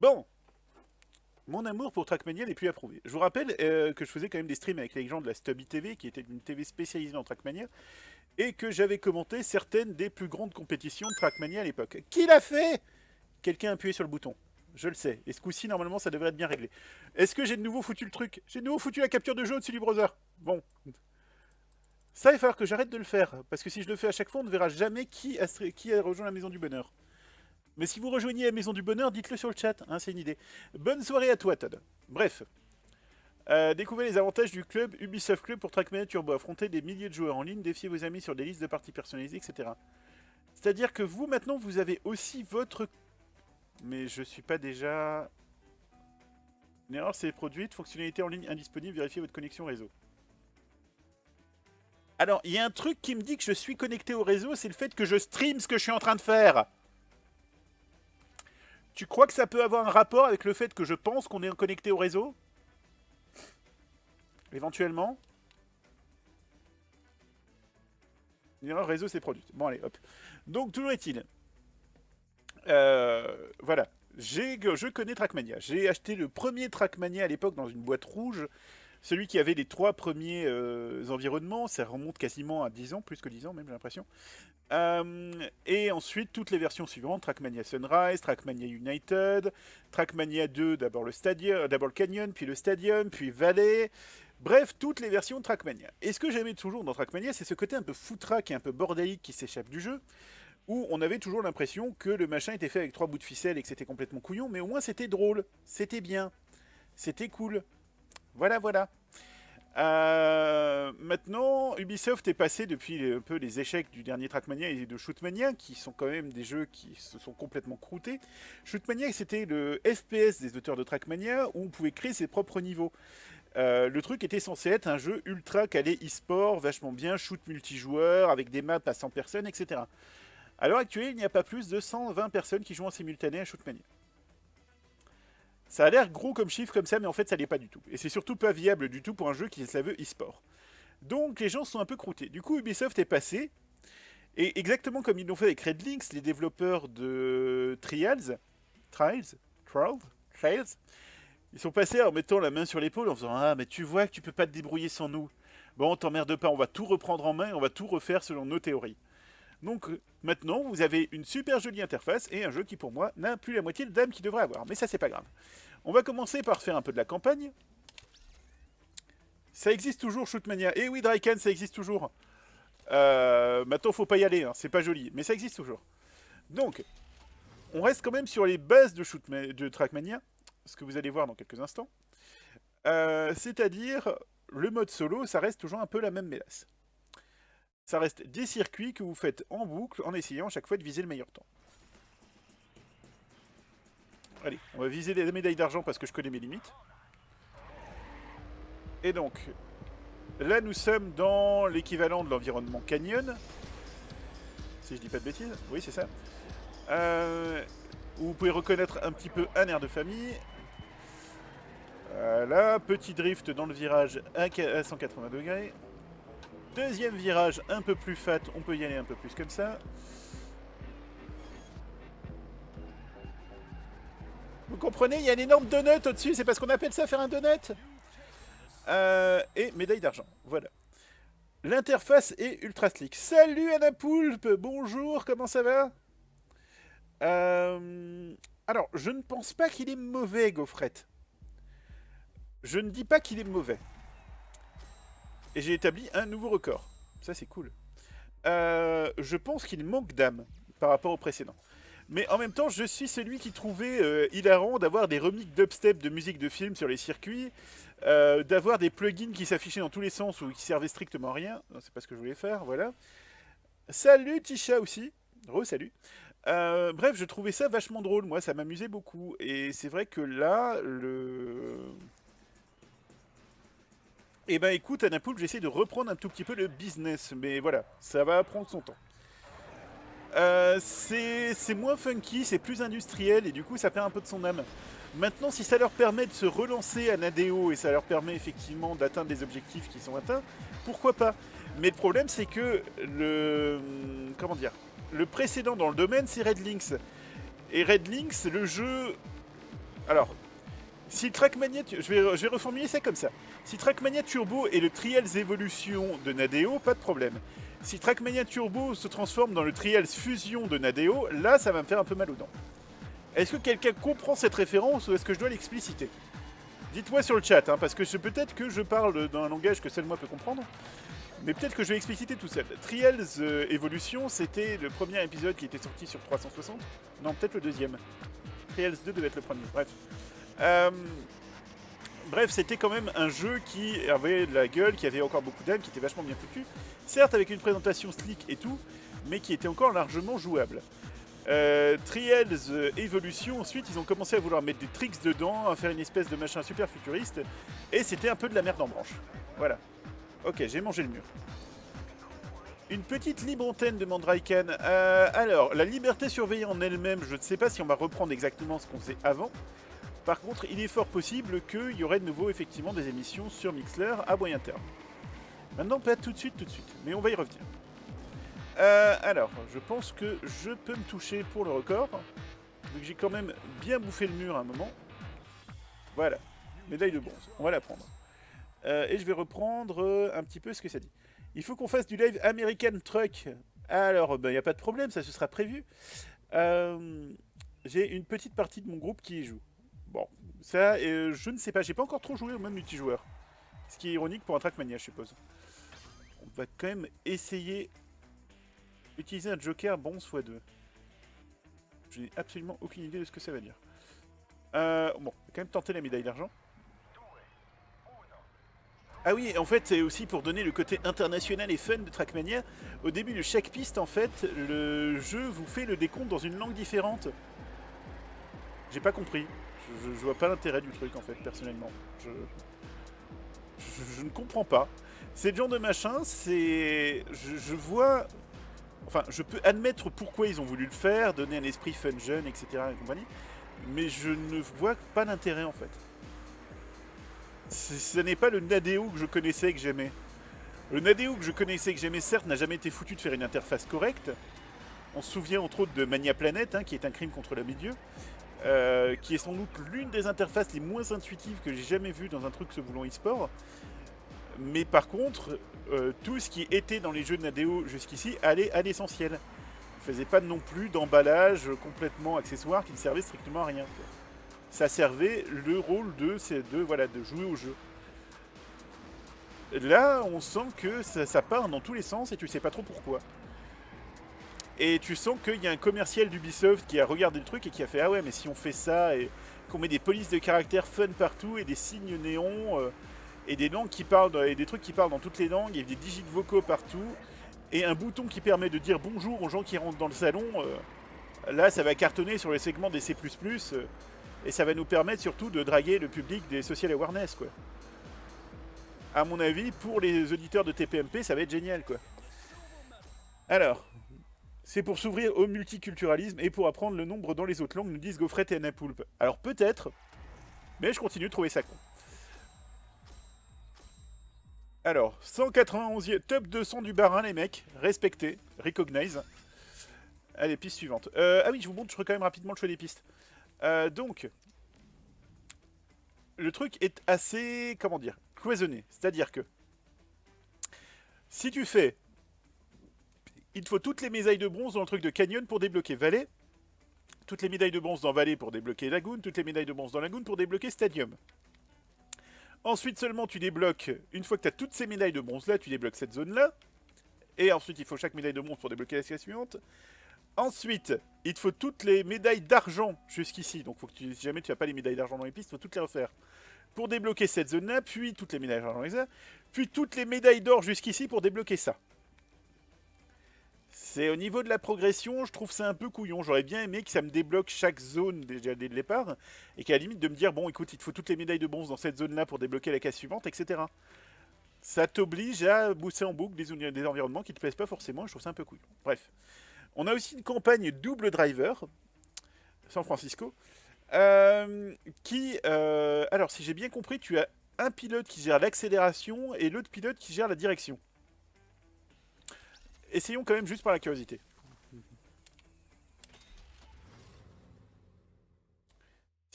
Bon, mon amour pour Trackmania n'est plus approuvé. Je vous rappelle que je faisais quand même des streams avec les gens de la Stubby TV, qui était une TV spécialisée en Trackmania, et que j'avais commenté certaines des plus grandes compétitions de Trackmania à l'époque. Qui l'a fait? Quelqu'un a appuyé sur le bouton. Je le sais. Et ce coup-ci, normalement, ça devrait être bien réglé. Est-ce que j'ai de nouveau foutu le truc? J'ai de nouveau foutu la capture de jeu au-dessus du browser. Bon. Ça, il va falloir que j'arrête de le faire. Parce que si je le fais à chaque fois, on ne verra jamais qui a rejoint la Maison du Bonheur. Mais si vous rejoignez la Maison du Bonheur, dites-le sur le chat. Hein, c'est une idée. Bonne soirée à toi, Todd. Bref. Découvrez les avantages du club Ubisoft Club pour Trackmania Turbo. Affrontez des milliers de joueurs en ligne, défiez vos amis sur des listes de parties personnalisées, etc. C'est-à-dire que vous, maintenant, vous avez aussi votre... Mais je suis pas déjà... Une erreur s'est produite, fonctionnalité en ligne indisponible, vérifiez votre connexion réseau. Alors, il y a un truc qui me dit que je suis connecté au réseau, c'est le fait que je stream ce que je suis en train de faire. Tu crois que ça peut avoir un rapport avec le fait que je pense qu'on est connecté au réseau? Éventuellement. Une erreur réseau s'est produite. Bon, allez, hop. Donc, toujours est-il. Voilà. Je connais Trackmania. J'ai acheté le premier Trackmania à l'époque dans une boîte rouge. Celui qui avait les 3 premiers environnements. Ça remonte quasiment à 10 ans, plus que 10 ans même, j'ai l'impression. Et ensuite, toutes les versions suivantes, Trackmania Sunrise, Trackmania United, Trackmania 2, d'abord le Canyon, puis le Stadium, puis Valley. Bref, toutes les versions de Trackmania. Et ce que j'aimais toujours dans Trackmania, c'est ce côté un peu foutraque et un peu bordélique qui s'échappe du jeu, où on avait toujours l'impression que le machin était fait avec 3 bouts de ficelle et que c'était complètement couillon, mais au moins c'était drôle, c'était bien, c'était cool. Voilà, voilà. Maintenant, Ubisoft est passé depuis un peu les échecs du dernier Trackmania et de Shootmania, qui sont quand même des jeux qui se sont complètement croûtés. Shootmania, c'était le FPS des auteurs de Trackmania, où on pouvait créer ses propres niveaux. Le truc était censé être un jeu ultra calé e-sport, vachement bien, shoot multijoueur, avec des maps à 100 personnes, etc. À l'heure actuelle, il n'y a pas plus de 120 personnes qui jouent en simultané à Shootmania. Ça a l'air gros comme chiffre comme ça, mais en fait ça l'est pas du tout. Et c'est surtout pas viable du tout pour un jeu qui se veut e-sport. Donc les gens sont un peu croûtés. Du coup Ubisoft est passé, et exactement comme ils l'ont fait avec Red Links, les développeurs de Trials, ils sont passés en mettant la main sur l'épaule en faisant ah mais tu vois que tu peux pas te débrouiller sans nous. Bon t'emmerde pas, on va tout reprendre en main et on va tout refaire selon nos théories. Donc maintenant vous avez une super jolie interface et un jeu qui pour moi n'a plus la moitié de dame qu'il devrait avoir. Mais ça c'est pas grave. On va commencer par faire un peu de la campagne. Ça existe toujours, Shootmania. Eh oui, Drycan, ça existe toujours. Maintenant, faut pas y aller, hein, c'est pas joli, mais ça existe toujours. Donc, on reste quand même sur les bases de Trackmania, ce que vous allez voir dans quelques instants. C'est-à-dire, le mode solo, ça reste toujours un peu la même mélasse. Ça reste des circuits que vous faites en boucle en essayant à chaque fois de viser le meilleur temps. Allez, on va viser les médailles d'argent parce que je connais mes limites. Et donc, là nous sommes dans l'équivalent de l'environnement Canyon. Si je dis pas de bêtises, oui c'est ça. Où vous pouvez reconnaître un petit peu un air de famille. Voilà, petit drift dans le virage à 180 degrés. Deuxième virage un peu plus fat, on peut y aller un peu plus comme ça. Vous comprenez, il y a un énorme donut au-dessus, c'est parce qu'on appelle ça faire un donut. Et médaille d'argent, voilà. L'interface est ultra slick. Salut Anna Poulpe, bonjour, comment ça va? Alors, je ne pense pas qu'il est mauvais, Gaufrette. Je ne dis pas qu'il est mauvais. Et j'ai établi un nouveau record. Ça, c'est cool. Je pense qu'il manque d'âme par rapport au précédent. Mais en même temps, je suis celui qui trouvait hilarant d'avoir des remixes dubstep de musique de film sur les circuits, d'avoir des plugins qui s'affichaient dans tous les sens ou qui servaient strictement à rien. C'est pas ce que je voulais faire, voilà. Salut Tisha aussi. Salut. Bref, je trouvais ça vachement drôle, moi, ça m'amusait beaucoup. Et c'est vrai que là, Eh ben écoute, Anapoul, j'essaie de reprendre un tout petit peu le business, mais voilà, ça va prendre son temps. C'est moins funky, c'est plus industriel, et du coup ça perd un peu de son âme. Maintenant, si ça leur permet de se relancer à Nadeo, et ça leur permet effectivement d'atteindre des objectifs qui sont atteints, pourquoi pas? Mais le problème, c'est que comment dire, le précédent dans le domaine, c'est Red Links. Et Red Links, le jeu Alors, si Trackmania... je vais reformuler ça comme ça. Si Trackmania Turbo est le Trials Evolution de Nadeo, pas de problème. Si Trackmania Turbo se transforme dans le Trials Fusion de Nadeo, là, ça va me faire un peu mal aux dents. Est-ce que quelqu'un comprend cette référence ou est-ce que je dois l'expliciter? Dites-moi sur le chat, hein, parce que peut-être que je parle dans un langage que seul moi peut comprendre. Mais peut-être que je vais expliciter tout seul. Trials Evolution, c'était le premier épisode qui était sorti sur 360. Non, peut-être le deuxième. Trials 2 devait être le premier, bref. Bref, c'était quand même un jeu qui avait de la gueule, qui avait encore beaucoup d'âme, qui était vachement bien foutu. Certes, avec une présentation slick et tout, mais qui était encore largement jouable. Trials Evolution, ensuite, ils ont commencé à vouloir mettre des tricks dedans, à faire une espèce de machin super futuriste, et c'était un peu de la merde en branche. Voilà. Ok, j'ai mangé le mur. Une petite libre antenne, demande Raikan. Alors, la liberté surveillée en elle-même, je ne sais pas si on va reprendre exactement ce qu'on faisait avant. Par contre, il est fort possible qu'il y aurait de nouveau effectivement des émissions sur Mixler à moyen terme. Maintenant, pas tout de suite, mais on va y revenir. Alors, je pense que je peux me toucher pour le record, vu que j'ai quand même bien bouffé le mur à un moment. Voilà, médaille de bronze, on va la prendre. Et je vais reprendre un petit peu ce que ça dit. Il faut qu'on fasse du live American Truck. Alors, il n'y a pas de problème, ça se sera prévu. J'ai une petite partie de mon groupe qui y joue. Bon, ça, je ne sais pas, j'ai pas encore trop joué au même multijoueur. Ce qui est ironique pour un Trackmania, je suppose. On va quand même essayer d'utiliser un Joker bronze x2. Je n'ai absolument aucune idée de ce que ça va dire. Bon, on va quand même tenter la médaille d'argent. Ah oui, en fait, c'est aussi pour donner le côté international et fun de Trackmania. Au début de chaque piste, en fait, le jeu vous fait le décompte dans une langue différente. J'ai pas compris. Je vois pas l'intérêt du truc, en fait, personnellement. Je ne comprends pas. C'est le genre de machin, c'est... Je vois... Enfin, je peux admettre pourquoi ils ont voulu le faire, donner un esprit fun jeune, etc. et compagnie, mais je ne vois pas l'intérêt, en fait. Ce n'est pas le Nadeo que je connaissais et que j'aimais. Le Nadeo que je connaissais et que j'aimais, certes, n'a jamais été foutu de faire une interface correcte. On se souvient entre autres de Mania Planet, hein, qui est un crime contre le milieu, qui est sans doute l'une des interfaces les moins intuitives que j'ai jamais vues dans un truc se voulant e-sport. Mais par contre, tout ce qui était dans les jeux de Nadeo jusqu'ici allait à l'essentiel. Ne faisait pas non plus d'emballage complètement accessoire qui ne servait strictement à rien. Ça servait le rôle de jouer au jeu. Là, on sent que ça part dans tous les sens et tu sais pas trop pourquoi. Et tu sens qu'il y a un commercial d'Ubisoft qui a regardé le truc et qui a fait ah ouais, mais si on fait ça et qu'on met des polices de caractères fun partout et des signes néons et des langues qui parlent et des trucs qui parlent dans toutes les langues et des digits vocaux partout et un bouton qui permet de dire bonjour aux gens qui rentrent dans le salon, là ça va cartonner sur les segments des C++. Et ça va nous permettre surtout de draguer le public des social awareness, quoi. À mon avis, pour les auditeurs de TPMP, ça va être génial, quoi. Alors, c'est pour s'ouvrir au multiculturalisme et pour apprendre le nombre dans les autres langues, nous disent Gaufrette et Anna Poulpe. Alors peut-être, mais je continue de trouver ça con. Alors, 191e, top 200 du Barin, les mecs. Respecté, recognize. Allez, piste suivante. Ah oui, je vous montre, je ferai quand même rapidement le choix des pistes. Donc, le truc est assez, comment dire, cloisonné. C'est-à-dire que, si tu fais, il te faut toutes les médailles de bronze dans le truc de Canyon pour débloquer Valley, toutes les médailles de bronze dans Valley pour débloquer Lagoon, toutes les médailles de bronze dans Lagoon pour débloquer Stadium. Ensuite seulement tu débloques, une fois que tu as toutes ces médailles de bronze là, tu débloques cette zone là. Et ensuite il faut chaque médaille de bronze pour débloquer la série suivante. Ensuite, il te faut toutes les médailles d'argent jusqu'ici. Donc faut que si jamais tu n'as pas les médailles d'argent dans les pistes, il faut toutes les refaire. Pour débloquer cette zone-là, puis toutes les médailles d'argent dans les airs, puis toutes les médailles d'or jusqu'ici pour débloquer ça. C'est au niveau de la progression, je trouve ça un peu couillon. J'aurais bien aimé que ça me débloque chaque zone déjà dès le départ, et qu'à la limite de me dire, bon écoute, il te faut toutes les médailles de bronze dans cette zone-là pour débloquer la case suivante, etc. Ça t'oblige à booster en boucle des environnements qui te plaisent pas forcément, et je trouve ça un peu couillon. Bref. On a aussi une campagne double driver, San Francisco, qui... alors, si j'ai bien compris, tu as un pilote qui gère l'accélération et l'autre pilote qui gère la direction. Essayons quand même juste par la curiosité.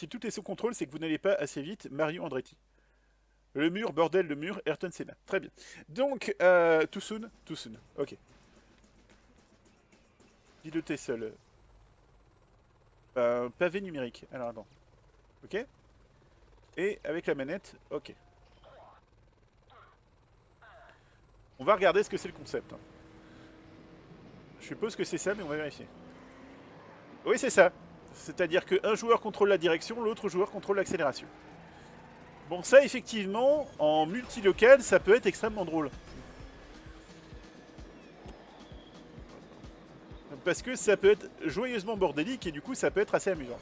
Si tout est sous contrôle, c'est que vous n'allez pas assez vite. Mario Andretti. Le mur, bordel, le mur, Ayrton Senna. Très bien. Donc, too soon. Ok. Piloter seul. Pavé numérique. Alors, attends. Ok. Et avec la manette, ok. On va regarder ce que c'est le concept. Je suppose que c'est ça, mais on va vérifier. Oui, c'est ça. C'est-à-dire qu'un joueur contrôle la direction, l'autre joueur contrôle l'accélération. Bon, ça, effectivement, en multilocal, ça peut être extrêmement drôle. Parce que ça peut être joyeusement bordélique et du coup, ça peut être assez amusant.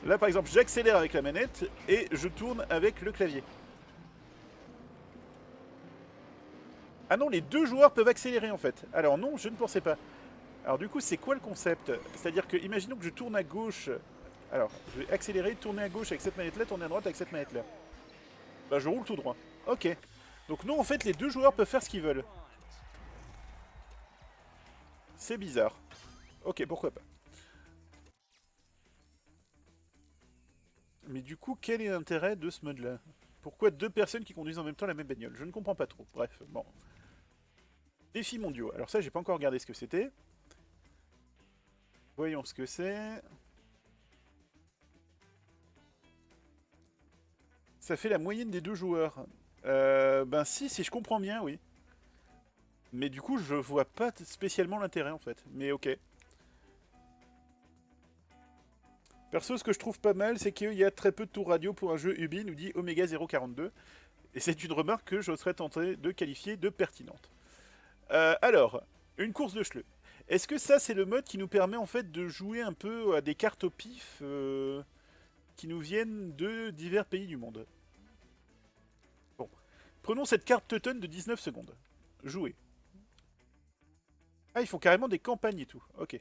Là, par exemple, j'accélère avec la manette et je tourne avec le clavier. Ah non, les deux joueurs peuvent accélérer en fait. Alors non, je ne pensais pas. Alors du coup, c'est quoi le concept? C'est-à-dire que, imaginons que je tourne à gauche. Alors, je vais accélérer, tourner à gauche avec cette manette-là, tourner à droite avec cette manette-là. Bah, je roule tout droit. Ok. Donc non, en fait, les deux joueurs peuvent faire ce qu'ils veulent. C'est bizarre. Ok, pourquoi pas. Mais du coup, quel est l'intérêt de ce mode-là? Pourquoi deux personnes qui conduisent en même temps la même bagnole? Je ne comprends pas trop. Bref, bon. Défis mondiaux. Alors ça, j'ai pas encore regardé ce que c'était. Voyons ce que c'est. Ça fait la moyenne des deux joueurs. Ben si je comprends bien, oui. Mais du coup, je vois pas spécialement l'intérêt en fait. Mais ok. Perso, ce que je trouve pas mal, c'est qu'il y a très peu de tours radio pour un jeu Ubi, nous dit Omega 042. Et c'est une remarque que je serais tenté de qualifier de pertinente. Alors, une course de chleux. Est-ce que ça, c'est le mode qui nous permet en fait de jouer un peu à des cartes au pif qui nous viennent de divers pays du monde? Bon. Prenons cette carte Teuton de 19 secondes. Jouer. Ah, ils font carrément des campagnes et tout. Ok.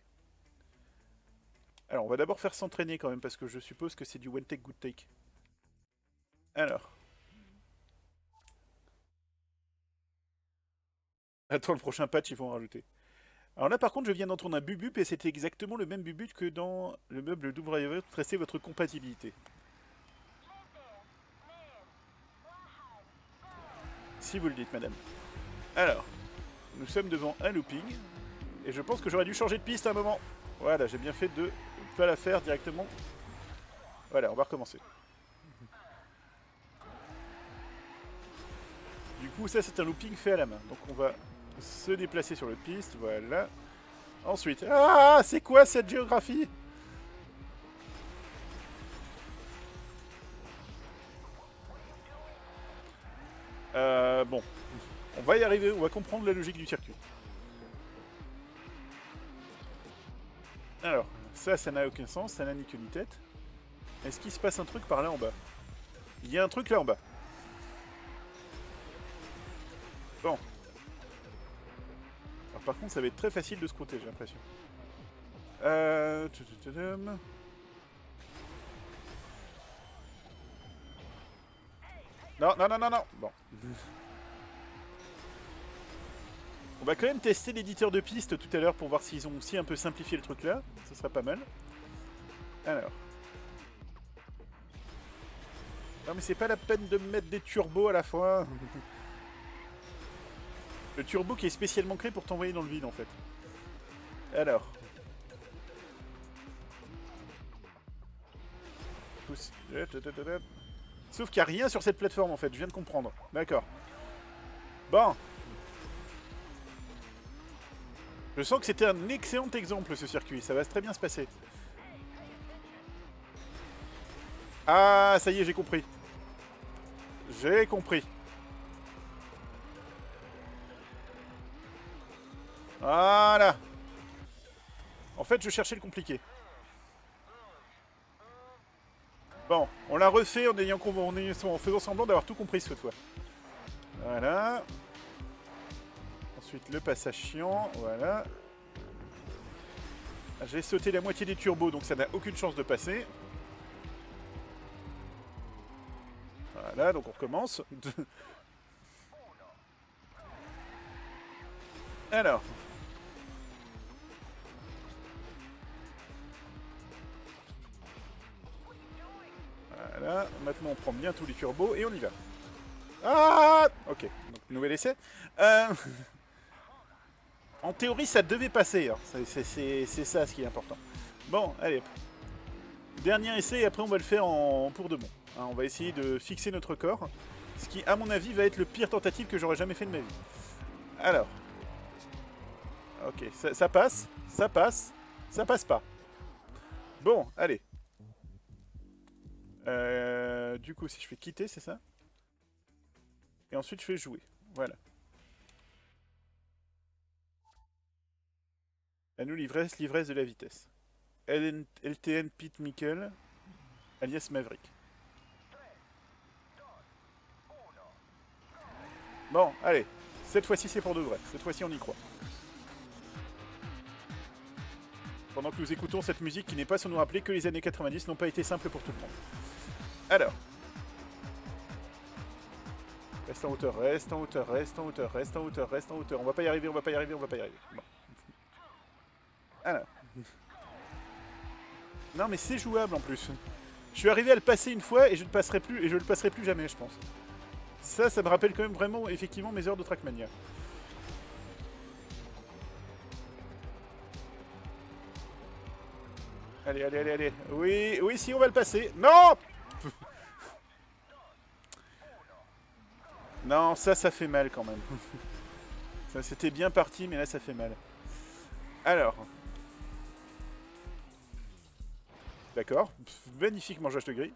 Alors, on va d'abord faire s'entraîner quand même, parce que je suppose que c'est du one take, good take. Alors. Attends, le prochain patch, ils vont en rajouter. Alors là, par contre, je viens d'entendre un bubup, et c'était exactement le même bubup que dans le meuble d'ouvrier. Tester votre compatibilité. Si vous le dites, madame. Alors, nous sommes devant un looping, et je pense que j'aurais dû changer de piste à un moment. Voilà, j'ai bien fait de ne pas la faire directement. Voilà, on va recommencer. Du coup, ça, c'est un looping fait à la main. Donc, on va se déplacer sur le piste, voilà. Ensuite, ah, c'est quoi cette géographie? Bon, on va y arriver, on va comprendre la logique du circuit. Alors, ça n'a aucun sens, ça n'a ni queue ni tête. Est-ce qu'il se passe un truc par là en bas? Il y a un truc là en bas. Bon. Alors par contre, ça va être très facile de scrouter, j'ai l'impression. Non, non, non, non, non. Bon. On va quand même tester l'éditeur de piste tout à l'heure pour voir s'ils ont aussi un peu simplifié le truc là. Ce serait pas mal. Alors. Non mais c'est pas la peine de mettre des turbos à la fois. Le turbo qui est spécialement créé pour t'envoyer dans le vide en fait. Alors. Sauf qu'il n'y a rien sur cette plateforme en fait, je viens de comprendre. D'accord. Bon. Je sens que c'était un excellent exemple ce circuit, ça va très bien se passer. Ah, ça y est, j'ai compris. J'ai compris. Voilà. En fait, je cherchais le compliqué. Bon, on l'a refait en faisant semblant d'avoir tout compris cette fois. Voilà. Ensuite, le passage chiant. Voilà. J'ai sauté la moitié des turbos, donc ça n'a aucune chance de passer. Voilà, donc on recommence. Alors. Maintenant, on prend bien tous les turbos et on y va. Ah, ok, donc nouvel essai. En théorie, ça devait passer. Hein. C'est ça ce qui est important. Bon, allez. Dernier essai et après on va le faire pour de bon. Hein, on va essayer de fixer notre corps. Ce qui, à mon avis, va être le pire tentative que j'aurais jamais fait de ma vie. Alors. Ok, ça passe. Ça passe. Ça passe pas. Bon, allez. Du coup, si je fais quitter, c'est ça? Et ensuite, je fais jouer. Voilà. À nous, l'ivresse de la vitesse. LTN Pete Mikkel, alias Maverick. Bon, allez. Cette fois-ci, c'est pour de vrai. Cette fois-ci, on y croit. Pendant que nous écoutons cette musique qui n'est pas sans nous rappeler que les années 90 n'ont pas été simples pour tout le monde. Alors. Reste en hauteur, reste en hauteur, reste en hauteur, reste en hauteur, reste en hauteur. On va pas y arriver, on va pas y arriver, on va pas y arriver. Bon. Alors. Non mais c'est jouable en plus. Je suis arrivé à le passer une fois et je ne passerai plus et je le passerai plus jamais, je pense. Ça me rappelle quand même vraiment effectivement mes heures de Trackmania. Allez, allez, allez, allez. Oui, oui, si on va le passer. Non. Non, ça fait mal quand même. Ça c'était bien parti, mais là ça fait mal. Alors. D'accord. Magnifique mangeage de grille.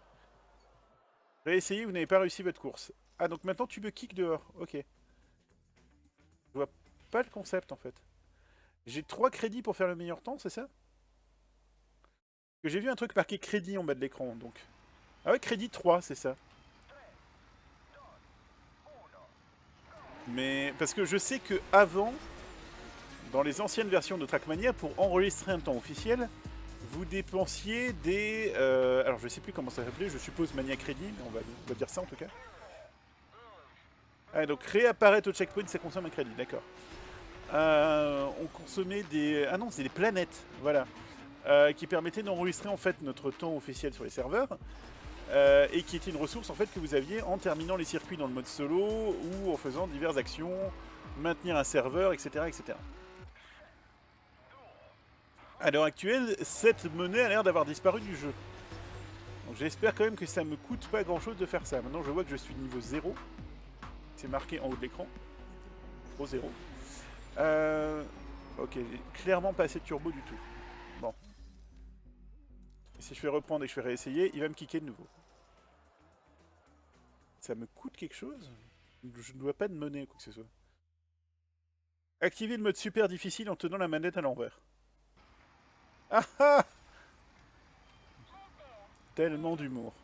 Réessayez, vous n'avez pas réussi votre course. Ah, donc maintenant tu me kicks dehors. Ok. Je vois pas le concept en fait. J'ai 3 crédits pour faire le meilleur temps, c'est ça? Que j'ai vu un truc marqué crédit en bas de l'écran, donc. Ah ouais, crédit 3, c'est ça. Mais parce que je sais que avant, dans les anciennes versions de Trackmania, pour enregistrer un temps officiel, vous dépensiez des... alors je sais plus comment ça s'appelait, je suppose Mania Crédit, mais on va dire ça en tout cas. Ah, donc réapparaître au checkpoint, ça consomme un crédit, d'accord. On consommait des... Ah non, c'est des planètes, voilà. Qui permettaient d'enregistrer en fait notre temps officiel sur les serveurs. Et qui était une ressource en fait que vous aviez en terminant les circuits dans le mode solo ou en faisant diverses actions, maintenir un serveur, etc. etc. À l'heure actuelle, cette monnaie a l'air d'avoir disparu du jeu. Donc j'espère quand même que ça me coûte pas grand chose de faire ça. Maintenant je vois que je suis niveau 0. C'est marqué en haut de l'écran. Au 0. Ok, clairement pas assez de turbo du tout. Bon. Et si je fais reprendre et que je fais réessayer, il va me kicker de nouveau. Ça me coûte quelque chose? Je ne dois pas de monnaie ou quoi que ce soit. Activer le mode super difficile en tenant la manette à l'envers. Ah ah! Tellement d'humour.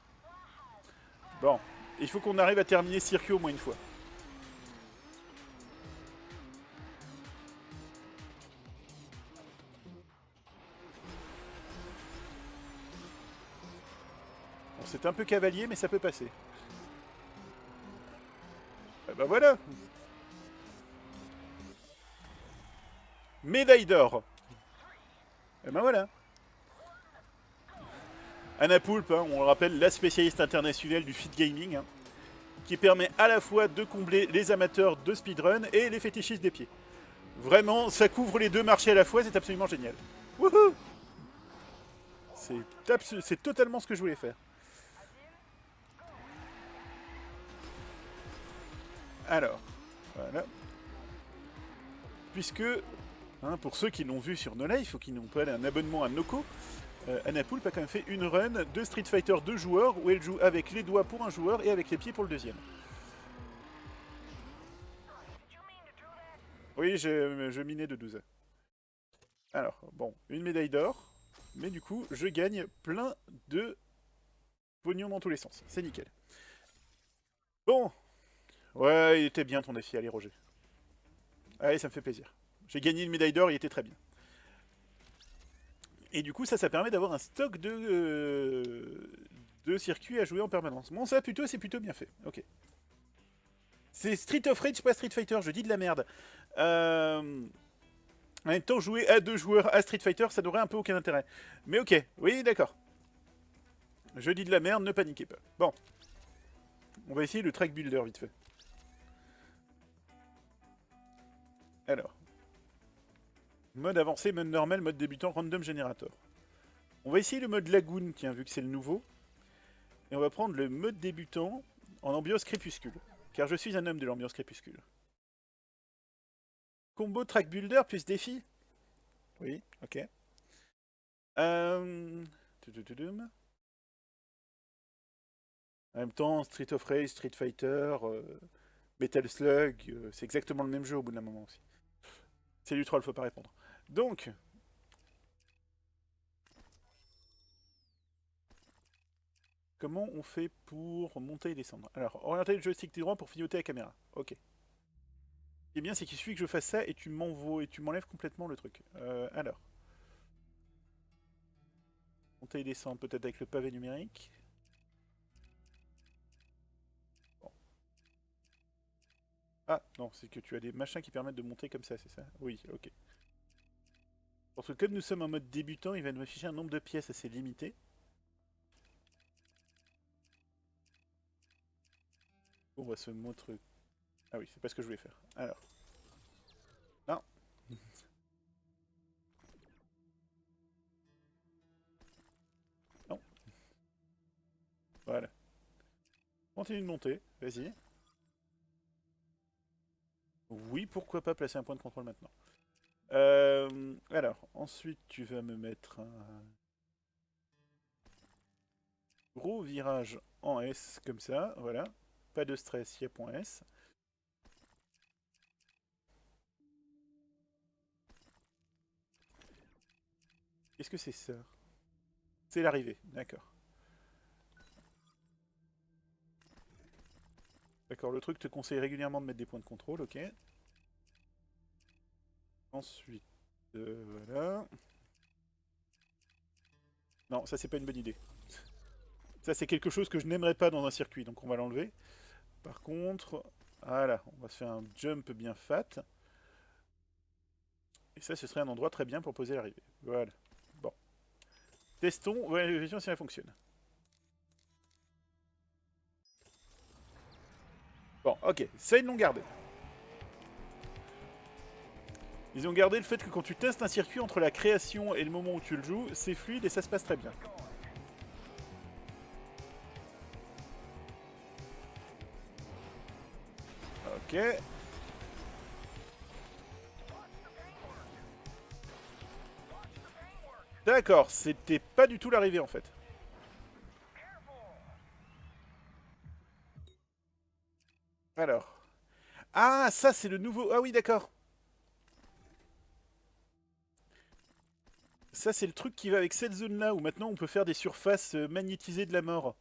Bon, il faut qu'on arrive à terminer ce circuit au moins une fois. Bon, c'est un peu cavalier, mais ça peut passer. Et ben voilà! Médaille d'or! Et ben voilà! Anna Poulpe, hein, on le rappelle, la spécialiste internationale du fit gaming, hein, qui permet à la fois de combler les amateurs de speedrun et les fétichistes des pieds. Vraiment, ça couvre les deux marchés à la fois, c'est absolument génial. Wouhou! C'est totalement ce que je voulais faire. Alors, voilà. Puisque, hein, pour ceux qui l'ont vu sur No Life ou qui n'ont pas un abonnement à Noco, Anna Poulpe a quand même fait une run de Street Fighter 2 joueurs où elle joue avec les doigts pour un joueur et avec les pieds pour le deuxième. Oui, je minais de 12. Alors, bon, une médaille d'or, mais du coup, je gagne plein de pognon dans tous les sens. C'est nickel. Bon, ouais, il était bien ton défi, allez Roger. Allez, ça me fait plaisir. J'ai gagné une médaille d'or, il était très bien. Et du coup, ça permet d'avoir un stock de circuits à jouer en permanence. Bon, ça, c'est plutôt bien fait. Ok. C'est Street of Rage, pas Street Fighter, je dis de la merde. En même temps, jouer à 2 joueurs à Street Fighter, ça n'aurait un peu aucun intérêt. Mais ok, oui, d'accord. Je dis de la merde, ne paniquez pas. Bon. On va essayer le track builder vite fait. Alors. Mode avancé, mode normal, mode débutant, random generator. On va essayer le mode lagoon, tiens, vu que c'est le nouveau. Et on va prendre le mode débutant en ambiance crépuscule. Car je suis un homme de l'ambiance crépuscule. Combo track builder plus défi. Oui, ok. En même temps, Street of Rage, Street Fighter, Metal Slug, c'est exactement le même jeu au bout d'un moment aussi. C'est du troll, faut pas répondre. Donc, comment on fait pour monter et descendre? Alors, orienter le joystick du droit pour piloter la caméra. Ok. Ce qui est bien, c'est qu'il suffit que je fasse ça et tu m'envoies et tu m'enlèves complètement le truc. Alors. Monter et descendre peut-être avec le pavé numérique. Bon. Ah, non, c'est que tu as des machins qui permettent de monter comme ça, c'est ça? Oui, ok. Parce que comme nous sommes en mode débutant, il va nous afficher un nombre de pièces assez limité. On va se montrer. Ah oui, c'est pas ce que je voulais faire. Alors. Non. Non. Voilà. Continue de monter, vas-y. Oui, pourquoi pas placer un point de contrôle maintenant. Alors, ensuite, tu vas me mettre un gros virage en S, comme ça, voilà. Pas de stress, il y a point S. Qu'est-ce que c'est ça? C'est l'arrivée, d'accord. D'accord, le truc te conseille régulièrement de mettre des points de contrôle, ok. Ensuite, voilà. Non, ça c'est pas une bonne idée. Ça c'est quelque chose que je n'aimerais pas dans un circuit, donc on va l'enlever. Par contre, voilà, on va se faire un jump bien fat. Et ça, ce serait un endroit très bien pour poser l'arrivée. Voilà. Bon. Testons, vérifions si ça fonctionne. Bon, ok, ça ils l'ont gardé. Ils ont gardé le fait que quand tu testes un circuit entre la création et le moment où tu le joues, c'est fluide et ça se passe très bien. Ok. D'accord, c'était pas du tout l'arrivée en fait. Alors. Ah, ça c'est le nouveau... Ah oui, d'accord. Ça c'est le truc qui va avec cette zone-là, où maintenant on peut faire des surfaces magnétisées de la mort.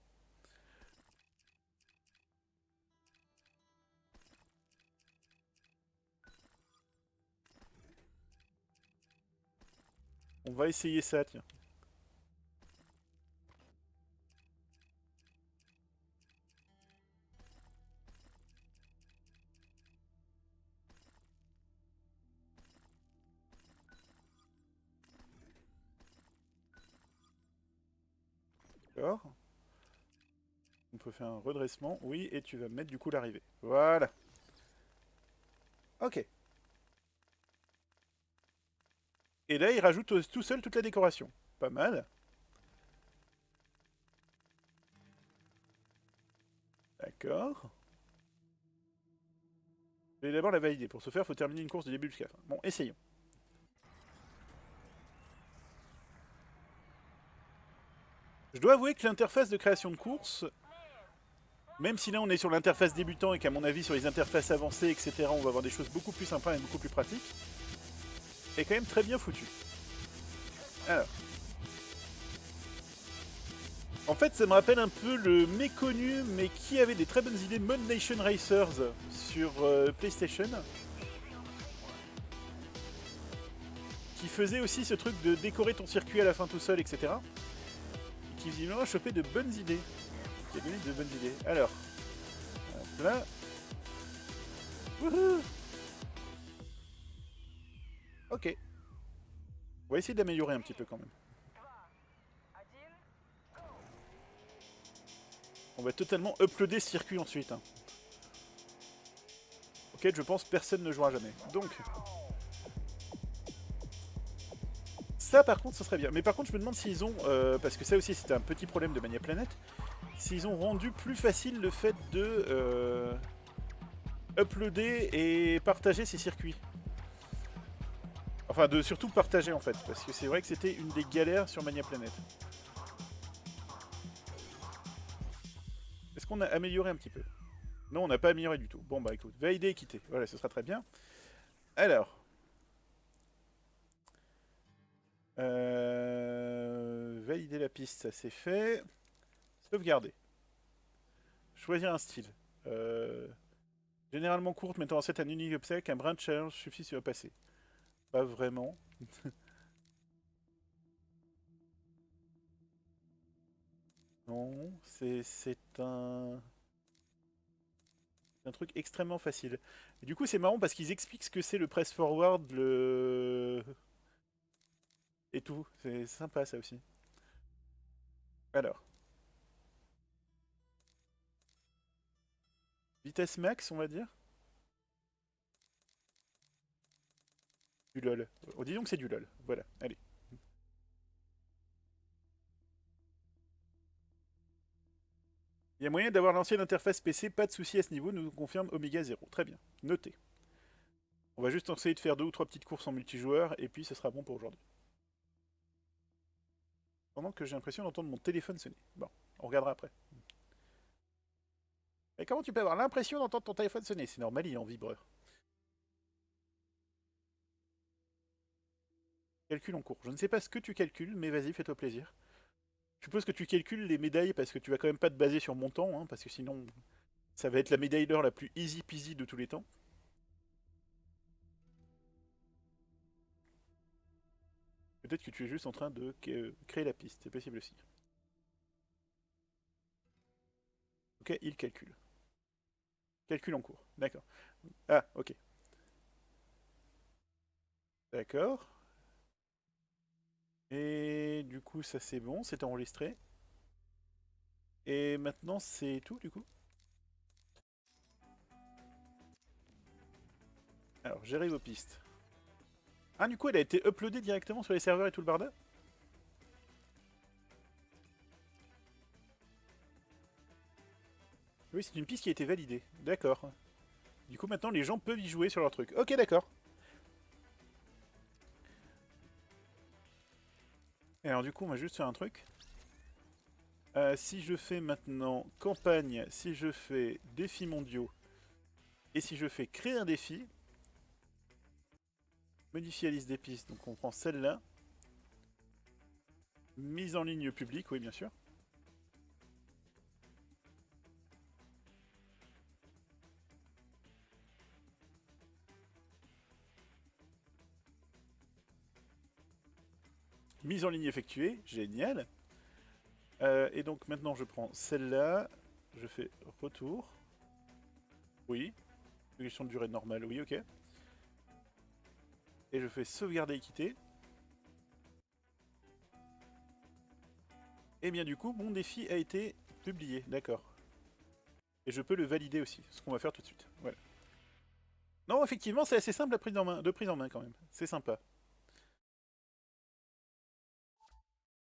On va essayer ça, tiens. D'accord. On peut faire un redressement, oui, et tu vas mettre du coup l'arrivée. Voilà. Ok. Et là, il rajoute tout seul toute la décoration. Pas mal. D'accord. Je vais d'abord la valider. Pour ce faire, il faut terminer une course du début jusqu'à la fin. Bon, essayons. Je dois avouer que l'interface de création de course, même si là on est sur l'interface débutant et qu'à mon avis sur les interfaces avancées, etc., on va avoir des choses beaucoup plus sympas et beaucoup plus pratiques, est quand même très bien foutue. Alors. En fait, ça me rappelle un peu le méconnu, mais qui avait des très bonnes idées, Mod Nation Racers sur PlayStation, qui faisait aussi ce truc de décorer ton circuit à la fin tout seul, etc. Et qui visiblement a chopé de bonnes idées. Qui a donné de bonnes idées. Alors, hop là. Wouhou. Ok. On va essayer d'améliorer un petit peu quand même. On va totalement uploader ce circuit ensuite. Hein. Ok, je pense personne ne jouera jamais. Donc... Ça par contre, ce serait bien. Mais par contre, je me demande s'ils ont... parce que ça aussi, c'était un petit problème de Mania Planet. S'ils ont rendu plus facile le fait de... uploader et partager ces circuits. Enfin, de surtout partager en fait. Parce que c'est vrai que c'était une des galères sur Mania Planet. Est-ce qu'on a amélioré un petit peu? Non, on n'a pas amélioré du tout. Bon bah écoute, valider et quitter. Voilà, ce sera très bien. Alors... valider la piste, ça c'est fait. Sauvegarder. Choisir un style. Généralement courte, mettant en set un unique obstacle, un brin de challenge suffit sur le passé. Pas vraiment. Non, c'est un truc extrêmement facile. Et du coup, c'est marrant parce qu'ils expliquent ce que c'est le press forward, le... et tout. C'est sympa ça aussi. Alors. Vitesse max, on va dire. Du LOL. Oh, disons que c'est du LOL. Voilà, allez. Il y a moyen d'avoir l'ancienne interface PC, pas de souci à ce niveau, nous confirme Omega 0. Très bien, noté. On va juste essayer de faire 2 ou 3 petites courses en multijoueur, et puis ce sera bon pour aujourd'hui. Pendant que j'ai l'impression d'entendre mon téléphone sonner. Bon, on regardera après. Et comment tu peux avoir l'impression d'entendre ton téléphone sonner? C'est normal, il est en vibreur. Calcul en cours. Je ne sais pas ce que tu calcules, mais vas-y, fais-toi plaisir. Je suppose que tu calcules les médailles parce que tu vas quand même pas te baser sur mon temps, hein, parce que sinon, ça va être la médaille d'or la plus easy peasy de tous les temps. Peut-être que tu es juste en train de créer la piste, c'est possible aussi. Ok, il calcule. Calcul en cours, d'accord. Ah, ok. D'accord. Et du coup, ça c'est bon, c'est enregistré. Et maintenant, c'est tout du coup. Alors, gérer vos pistes. Ah, du coup, elle a été uploadée directement sur les serveurs et tout le bordel? Oui, c'est une piste qui a été validée. D'accord. Du coup, maintenant, les gens peuvent y jouer sur leur truc. Ok, d'accord. Et alors, du coup, on va juste faire un truc. Si je fais maintenant campagne, si je fais défis mondiaux, et si je fais créer un défi, modifier la liste des pistes, donc on prend celle-là. Mise en ligne publique, oui, bien sûr. Mise en ligne effectuée, génial. Et donc maintenant je prends celle-là, je fais retour. Oui. Question de durée normale, oui, ok. Et je fais sauvegarder et quitter. Et bien du coup, mon défi a été publié, d'accord. Et je peux le valider aussi, ce qu'on va faire tout de suite. Voilà. Non, effectivement, c'est assez simple la prise en main, de prise en main quand même. C'est sympa.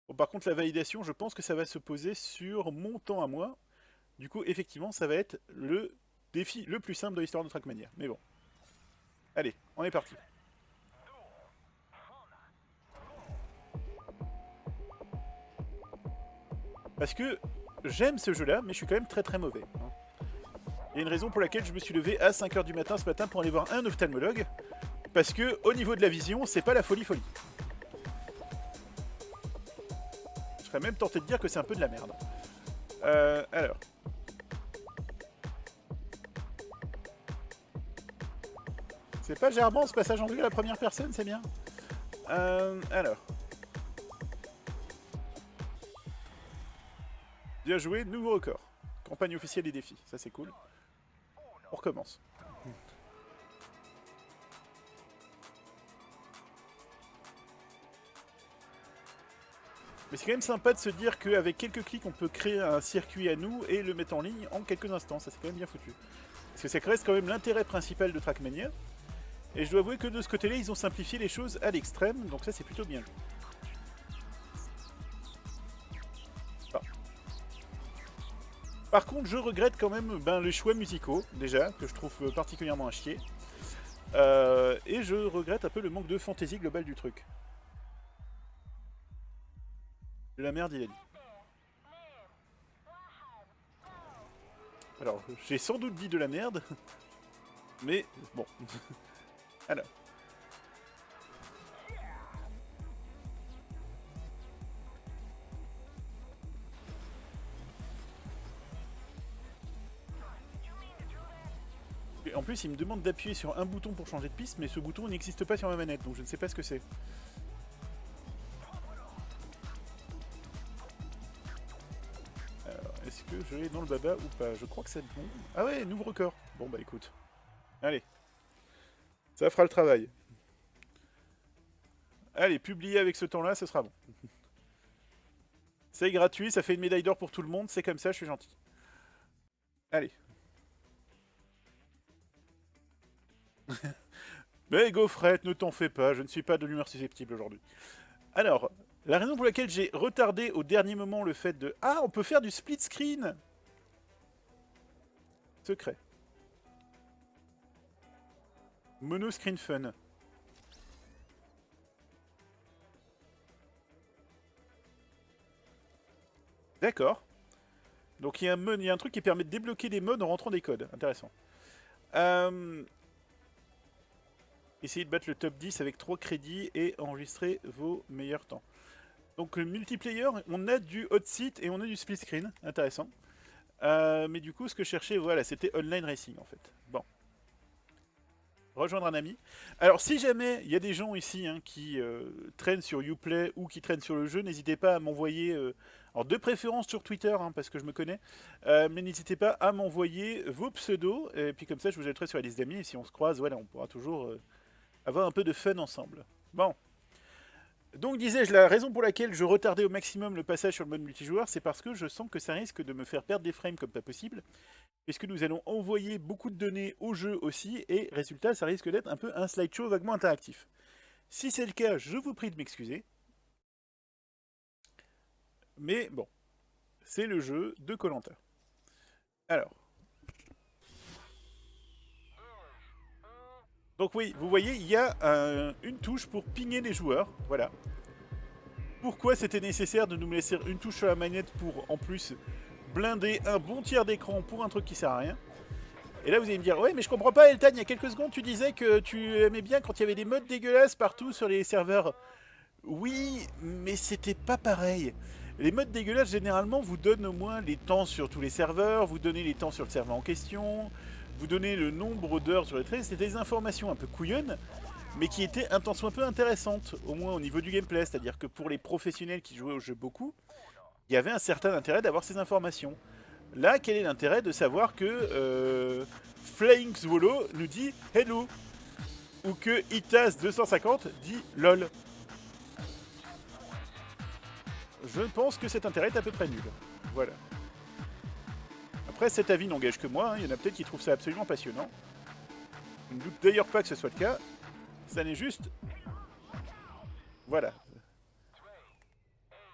Bon, par contre, la validation, je pense que ça va se poser sur mon temps à moi. Du coup, effectivement, ça va être le défi le plus simple de l'histoire de Trackmania. Mais bon. Allez, on est parti. Parce que j'aime ce jeu-là, mais je suis quand même très très mauvais. Il y a une raison pour laquelle je me suis levé à 5h du matin ce matin pour aller voir un ophtalmologue. Parce que au niveau de la vision, c'est pas la folie folie. Je serais même tenté de dire que c'est un peu de la merde. Alors. C'est pas gerbant ce passage en vue à la première personne, c'est bien. Alors. Bien joué, nouveau record. Campagne officielle des défis, ça c'est cool. On recommence. Mais c'est quand même sympa de se dire qu'avec quelques clics, on peut créer un circuit à nous et le mettre en ligne en quelques instants. Ça, c'est quand même bien foutu. Parce que ça reste quand même l'intérêt principal de Trackmania. Et je dois avouer que de ce côté-là, ils ont simplifié les choses à l'extrême. Donc ça, c'est plutôt bien joué. Ah. Par contre, je regrette quand même les choix musicaux, déjà, que je trouve particulièrement à chier. Et je regrette un peu le manque de fantaisie globale du truc. De la merde, il a dit. Alors, j'ai sans doute dit de la merde, mais bon. Alors. Et en plus, il me demande d'appuyer sur un bouton pour changer de piste, mais ce bouton n'existe pas sur ma manette, donc je ne sais pas ce que c'est. Alors, est-ce que je l'ai dans le baba ou pas? Je crois que c'est bon. Ah ouais, nouveau record. Bon bah écoute. Allez. Ça fera le travail. Allez, publier avec ce temps-là, ce sera bon. C'est gratuit, ça fait une médaille d'or pour tout le monde, c'est comme ça, je suis gentil. Allez. Mais Gaufrette, ne t'en fais pas, je ne suis pas de l'humeur susceptible aujourd'hui. Alors, la raison pour laquelle j'ai retardé au dernier moment le fait de... Ah, on peut faire du split screen. Secret. Mono screen fun. D'accord. Donc il y a un truc qui permet de débloquer des modes en rentrant des codes. Intéressant. Essayez de battre le top 10 avec 3 crédits et enregistrer vos meilleurs temps. Donc le multiplayer, on a du hot seat et on a du split screen. Intéressant. Mais du coup, ce que je cherchais, voilà, c'était online racing en fait. Bon. Rejoindre un ami. Alors si jamais il y a des gens ici qui traînent sur Uplay ou qui traînent sur le jeu, n'hésitez pas à m'envoyer, alors de préférence sur Twitter parce que je me connais, mais n'hésitez pas à m'envoyer vos pseudos, et puis comme ça je vous ajouterai sur la liste d'amis, et si on se croise, voilà, on pourra toujours avoir un peu de fun ensemble. Bon. Donc disais-je, la raison pour laquelle je retardais au maximum le passage sur le mode multijoueur, c'est parce que je sens que ça risque de me faire perdre des frames comme pas possible, puisque nous allons envoyer beaucoup de données au jeu aussi, et résultat, ça risque d'être un peu un slideshow vaguement interactif. Si c'est le cas, je vous prie de m'excuser. Mais bon, c'est le jeu de koh. Alors. Donc oui, vous voyez, il y a une touche pour pigner les joueurs, voilà. Pourquoi c'était nécessaire de nous laisser une touche sur la manette pour, en plus, blinder un bon tiers d'écran pour un truc qui sert à rien? Et là, vous allez me dire, ouais, mais je comprends pas, Eltan, il y a quelques secondes, tu disais que tu aimais bien quand il y avait des modes dégueulasses partout sur les serveurs. Oui, mais c'était pas pareil. Les modes dégueulasses, généralement, vous donnent au moins les temps sur tous les serveurs, vous donnez les temps sur le serveur en question, vous donnez le nombre d'heures sur les traits. C'était des informations un peu couillonnes, mais qui étaient un tant soit peu intéressantes, au moins au niveau du gameplay. C'est-à-dire que pour les professionnels qui jouaient au jeu beaucoup, il y avait un certain intérêt d'avoir ces informations. Là, quel est l'intérêt de savoir que Flying Swallow nous dit hello, ou que Itas250 dit lol? Je pense que cet intérêt est à peu près nul. Voilà. Après, cet avis n'engage que moi, il y en a peut-être qui trouvent ça absolument passionnant. Je ne doute d'ailleurs pas que ce soit le cas. Ça n'est juste... Voilà.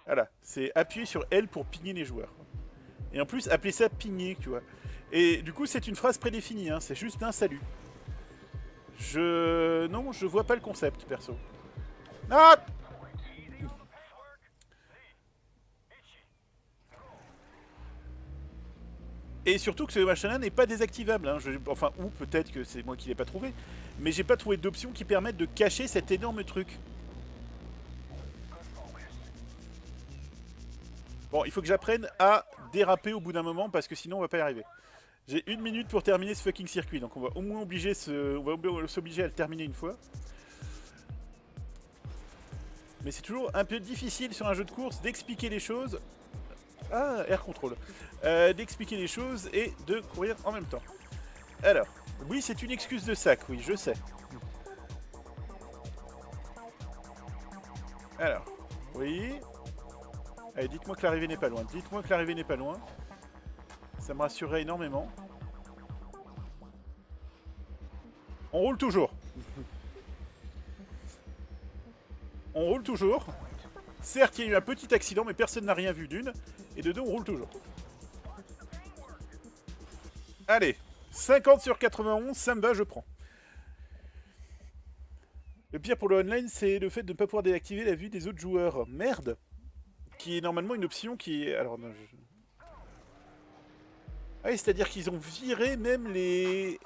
Voilà, c'est appuyer sur L pour pigner les joueurs. Et en plus, appeler ça pigner, tu vois. Et du coup, c'est une phrase prédéfinie, c'est juste un salut. Non, je vois pas le concept, perso. Ah! Et surtout que ce machin-là n'est pas désactivable. Enfin, ou peut-être que c'est moi qui l'ai pas trouvé. Mais j'ai pas trouvé d'option qui permette de cacher cet énorme truc. Bon, il faut que j'apprenne à déraper au bout d'un moment parce que sinon on va pas y arriver. J'ai 1 minute pour terminer ce fucking circuit, donc on va au moins s'obliger à le terminer une fois. Mais c'est toujours un peu difficile sur un jeu de course d'expliquer les choses. Ah, air control. D'expliquer les choses et de courir en même temps. Alors, oui, c'est une excuse de sac, oui, je sais. Alors, oui. Allez, dites-moi que l'arrivée n'est pas loin. Dites-moi que l'arrivée n'est pas loin. Ça me rassurerait énormément. On roule toujours. On roule toujours. Certes, il y a eu un petit accident, mais personne n'a rien vu d'une. Et de deux, on roule toujours. Allez, 50 sur 91, ça me va, je prends. Le pire pour le online, c'est le fait de ne pas pouvoir désactiver la vue des autres joueurs. Merde. Qui est normalement une option qui est... Alors, non, Ah oui, c'est-à-dire qu'ils ont viré même les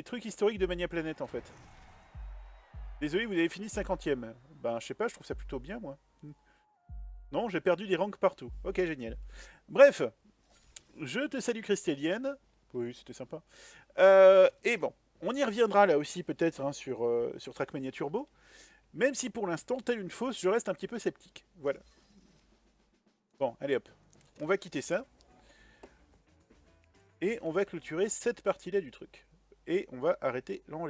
trucs historiques de Mania Planet, en fait. Désolé, vous avez fini 50ème. Ben, je sais pas, je trouve ça plutôt bien, moi. Non, j'ai perdu des ranks partout. Ok, génial. Bref, je te salue, Christélienne. Oui, c'était sympa. Et bon, on y reviendra là aussi, peut-être, hein, sur Trackmania Turbo. Même si pour l'instant, telle une fausse, je reste un petit peu sceptique. Voilà. Bon, allez hop. On va quitter ça. Et on va clôturer cette partie-là du truc. Et on va arrêter l'enregistrement.